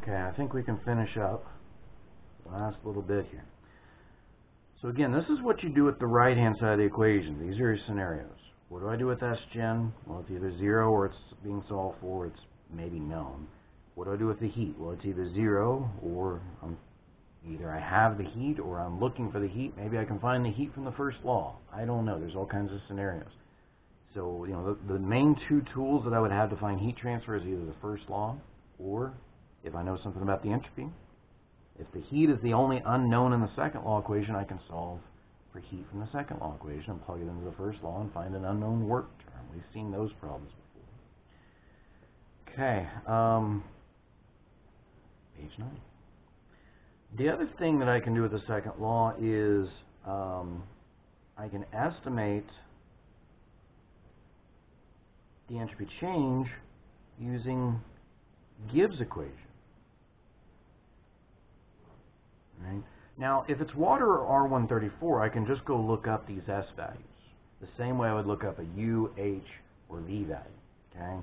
Okay, I think we can finish up the last little bit here. So again, this is what you do with the right-hand side of the equation. These are your scenarios. What do I do with S-gen? Well, it's either 0 or it's being solved for, it's maybe known. What do I do with the heat? Well, it's either 0 or either I have the heat or I'm looking for the heat. Maybe I can find the heat from the first law. I don't know. There's all kinds of scenarios. So, you know, the main two tools that I would have to find heat transfer is either the first law or, if I know something about the entropy, if the heat is the only unknown in the second law equation, I can solve for heat from the second law equation and plug it into the first law and find an unknown work term. We've seen those problems before. Okay, page 9. The other thing that I can do with the second law is I can estimate the entropy change using Gibbs equation. Right? Now, if it's water or R134, I can just go look up these S values, the same way I would look up a U, H, or V value. Okay?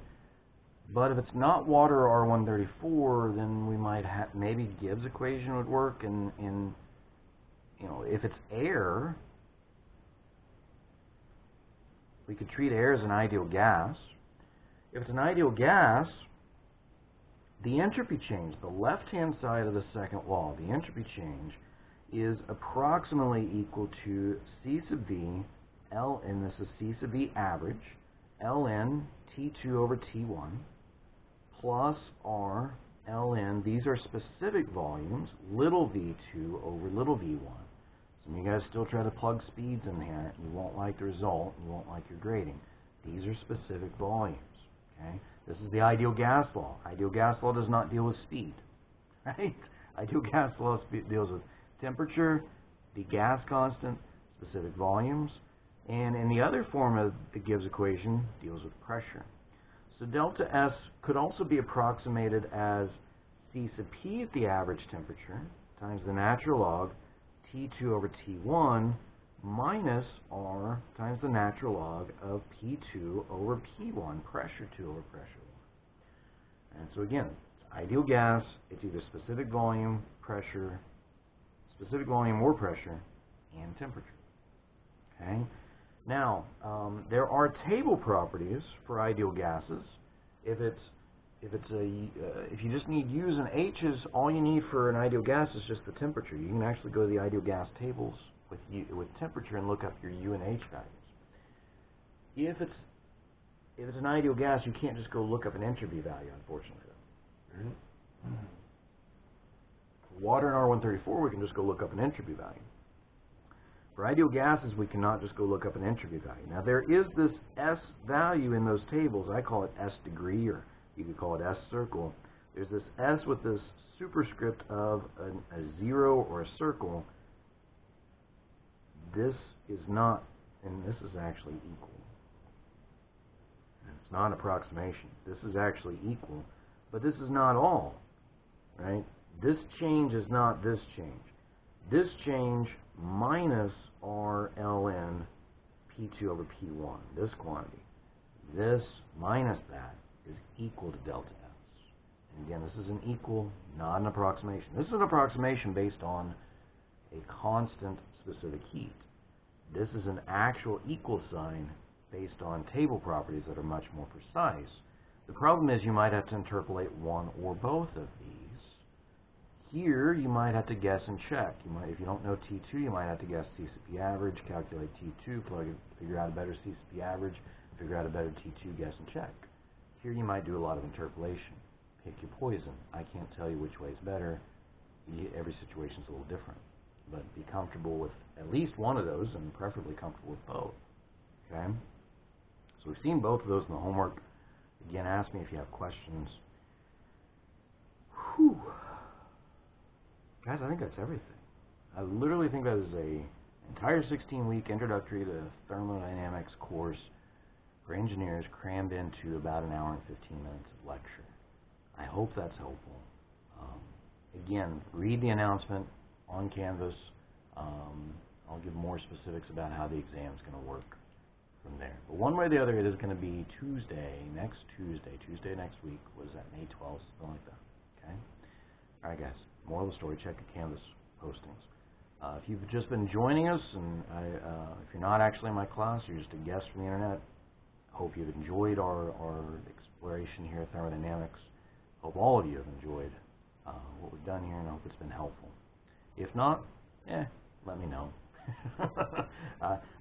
But if it's not water or R134, then we might have, maybe Gibbs equation would work. And you know, if it's air, we could treat air as an ideal gas. If it's an ideal gas, the entropy change, the left-hand side of the second law, the entropy change is approximately equal to C sub V, L, and this is C sub V average, ln T2 over T1, plus R ln, these are specific volumes, little v2 over little v1. Some of you guys still try to plug speeds in here. You won't like the result. You won't like your grading. These are specific volumes. Okay? This is the ideal gas law. Ideal gas law does not deal with speed. Right? Ideal gas law deals with temperature, the gas constant, specific volumes, and in the other form of the Gibbs equation deals with pressure. So delta S could also be approximated as C sub P at the average temperature times the natural log T2 over T1 minus R times the natural log of P2 over P1, pressure 2 over pressure 1. And so again, it's ideal gas, it's either specific volume or pressure, and temperature. Okay? Now, there are table properties for ideal gases. If you just need U's and H's, all you need for an ideal gas is just the temperature. You can actually go to the ideal gas tables with temperature and look up your U and H values. If it's an ideal gas, you can't just go look up an entropy value, unfortunately. For water and R134, we can just go look up an entropy value. For ideal gases, we cannot just go look up an entropy value. Now, there is this S value in those tables. I call it S degree, or you could call it S circle. There's this S with this superscript of a 0 or a circle. This is not, and this is actually equal. It's not an approximation. This is actually equal, but this is not all, right? This change is not this change. This change minus R ln P2 over P1, this quantity. This minus that is equal to delta S. And again, this is an equal, not an approximation. This is an approximation based on a constant specific heat. This is an actual equal sign based on table properties that are much more precise. The problem is you might have to interpolate one or both of these. Here, you might have to guess and check. If you don't know T2, you might have to guess C sub P average, calculate T2, figure out a better C sub P average, figure out a better T2, guess and check. Here, you might do a lot of interpolation. Pick your poison. I can't tell you which way is better. Every situation is a little different. But be comfortable with at least one of those, and preferably comfortable with both. Okay? So we've seen both of those in the homework. Again, ask me if you have questions. Whew. Guys, I think that's everything. I literally think that is an entire 16-week introductory to thermodynamics course for engineers crammed into about an hour and 15 minutes of lecture. I hope that's helpful. Again, read the announcement on Canvas. I'll give more specifics about how the exam is going to work from there. But one way or the other, it is going to be Tuesday next week. Was that May 12th? Something like that. Okay? All right, guys. Moral of the story: check the Canvas postings. If you've just been joining us, and if you're not actually in my class, you're just a guest from the internet, I hope you've enjoyed our exploration here at Thermodynamics. Hope all of you have enjoyed what we've done here, and I hope it's been helpful. If not, let me know.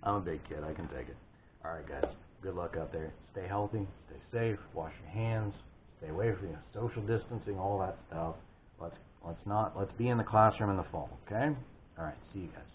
I'm a big kid. I can take it. All right, guys. Good luck out there. Stay healthy. Stay safe. Wash your hands. Stay away from social distancing, all that stuff. Let's be in the classroom in the fall, okay? All right, see you guys.